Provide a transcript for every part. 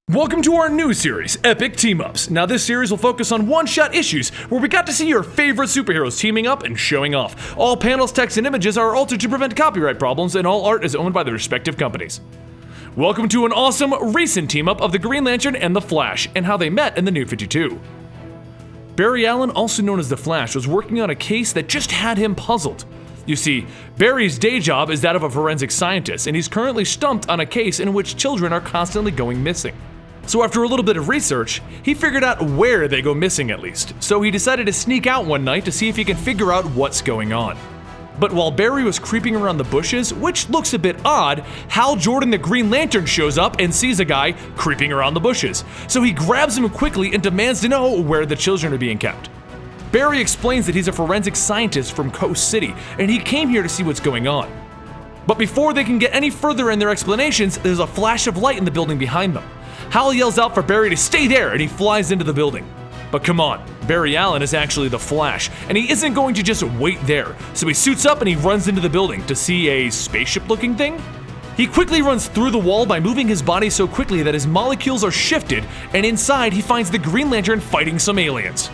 Welcome to our new series, Epic Team-Ups. Now this series will focus on one-shot issues where we got to see your favorite superheroes teaming up and showing off. All panels, text, and images are altered to prevent copyright problems, and all art is owned by the respective companies. Welcome to an awesome recent team-up of the Green Lantern and the Flash, and how they met in the New 52. Barry Allen, also known as the Flash, was working on a case that just had him puzzled. You see, Barry's day job is that of a forensic scientist, and he's currently stumped on a case in which children are constantly going missing. So after a little bit of research, he figured out where they go missing at least, so he decided to sneak out one night to see if he can figure out what's going on. But while Barry was creeping around the bushes, which looks a bit odd, Hal Jordan the Green Lantern shows up and sees a guy creeping around the bushes. So he grabs him quickly and demands to know where the children are being kept. Barry explains that he's a forensic scientist from Coast City, and he came here to see what's going on. But before they can get any further in their explanations, there's a flash of light in the building behind them. Hal yells out for Barry to stay there, and he flies into the building. But come on, Barry Allen is actually the Flash, and he isn't going to just wait there, so he suits up and he runs into the building to see a spaceship-looking thing. He quickly runs through the wall by moving his body so quickly that his molecules are shifted, and inside he finds the Green Lantern fighting some aliens.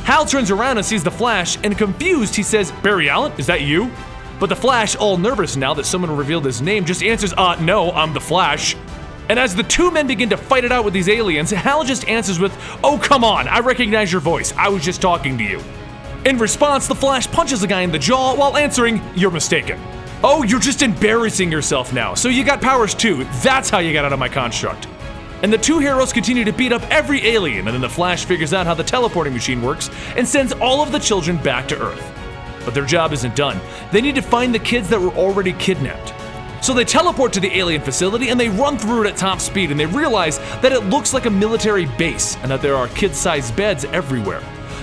Hal turns around and sees the Flash, and confused he says, "Barry Allen, is that you?" But the Flash, all nervous now that someone revealed his name, just answers, "No, I'm the Flash." And as the two men begin to fight it out with these aliens, Hal just answers with, "Oh, come on, I recognize your voice, I was just talking to you." In response, the Flash punches the guy in the jaw while answering, "You're mistaken." "Oh, you're just embarrassing yourself now, so you got powers too, that's how you got out of my construct." And the two heroes continue to beat up every alien, and then the Flash figures out how the teleporting machine works and sends all of the children back to Earth. But their job isn't done. They need to find the kids that were already kidnapped. So they teleport to the alien facility and they run through it at top speed, and they realize that it looks like a military base and that there are kid-sized beds everywhere.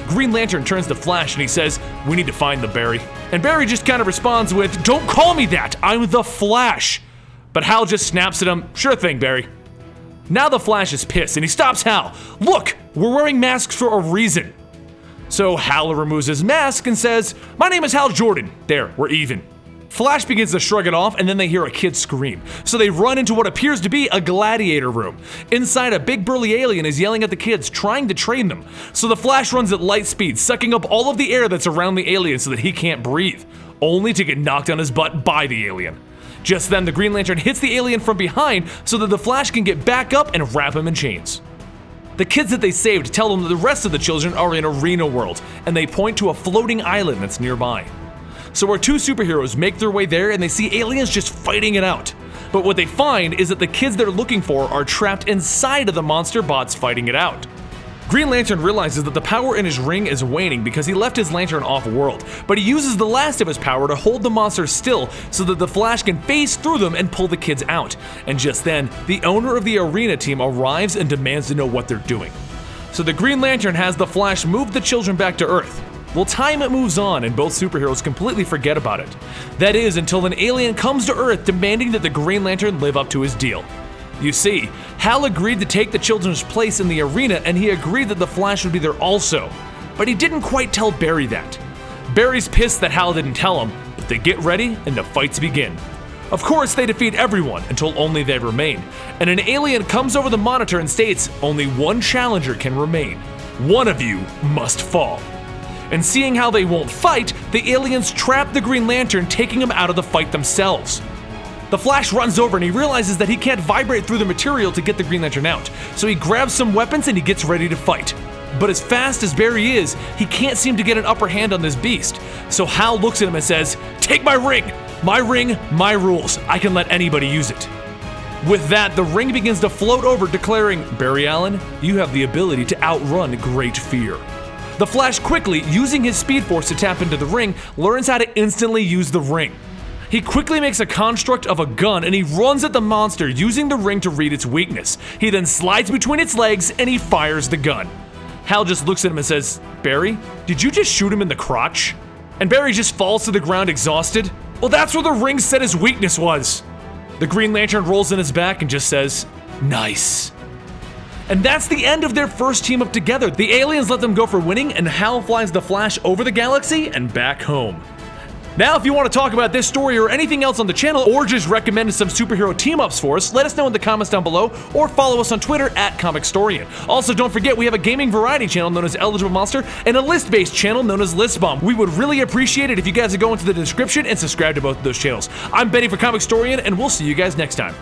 Green Lantern turns to Flash and he says, "We need to find them, Barry." And Barry just kind of responds with, "Don't call me that, I'm the Flash." But Hal just snaps at him, "Sure thing, Barry." Now the Flash is pissed and he stops Hal. "Look, we're wearing masks for a reason." So Hal removes his mask and says, "My name is Hal Jordan. There, we're even." Flash begins to shrug it off, and then they hear a kid scream. So they run into what appears to be a gladiator room. Inside, a big burly alien is yelling at the kids, trying to train them. So the Flash runs at light speed, sucking up all of the air that's around the alien so that he can't breathe, only to get knocked on his butt by the alien. Just then, the Green Lantern hits the alien from behind so that the Flash can get back up and wrap him in chains. The kids that they saved tell them that the rest of the children are in Arena World, and they point to a floating island that's nearby. So our two superheroes make their way there and they see aliens just fighting it out. But what they find is that the kids they're looking for are trapped inside of the monster bots fighting it out. Green Lantern realizes that the power in his ring is waning because he left his lantern off-world, but he uses the last of his power to hold the monsters still so that the Flash can phase through them and pull the kids out. And just then, the owner of the arena team arrives and demands to know what they're doing. So the Green Lantern has the Flash move the children back to Earth. Well, time it moves on and both superheroes completely forget about it. That is, until an alien comes to Earth demanding that the Green Lantern live up to his deal. You see, Hal agreed to take the children's place in the arena, and he agreed that the Flash would be there also. But he didn't quite tell Barry that. Barry's pissed that Hal didn't tell him, but they get ready and the fights begin. Of course, they defeat everyone until only they remain, and an alien comes over the monitor and states, "Only one challenger can remain. One of you must fall." And seeing how they won't fight, the aliens trap the Green Lantern, taking him out of the fight themselves. The Flash runs over and he realizes that he can't vibrate through the material to get the Green Lantern out, so he grabs some weapons and he gets ready to fight. But as fast as Barry is, he can't seem to get an upper hand on this beast. So Hal looks at him and says, "Take my ring! My ring, my rules. I can let anybody use it." With that, the ring begins to float over, declaring, "Barry Allen, you have the ability to outrun great fear." The Flash quickly, using his speed force to tap into the ring, learns how to instantly use the ring. He quickly makes a construct of a gun and he runs at the monster using the ring to read its weakness. He then slides between its legs and he fires the gun. Hal just looks at him and says, "Barry, did you just shoot him in the crotch?" And Barry just falls to the ground exhausted. "Well, that's where the ring said his weakness was." The Green Lantern rolls in his back and just says, "Nice." And that's the end of their first team up together. The aliens let them go for winning, and Hal flies the Flash over the galaxy and back home. Now, if you want to talk about this story or anything else on the channel, or just recommend some superhero team-ups for us, let us know in the comments down below, or follow us on Twitter at Comicstorian. Also, don't forget we have a gaming variety channel known as Eligible Monster, and a list-based channel known as Listbomb. We would really appreciate it if you guys would go into the description and subscribe to both of those channels. I'm Benny for Comicstorian, and we'll see you guys next time.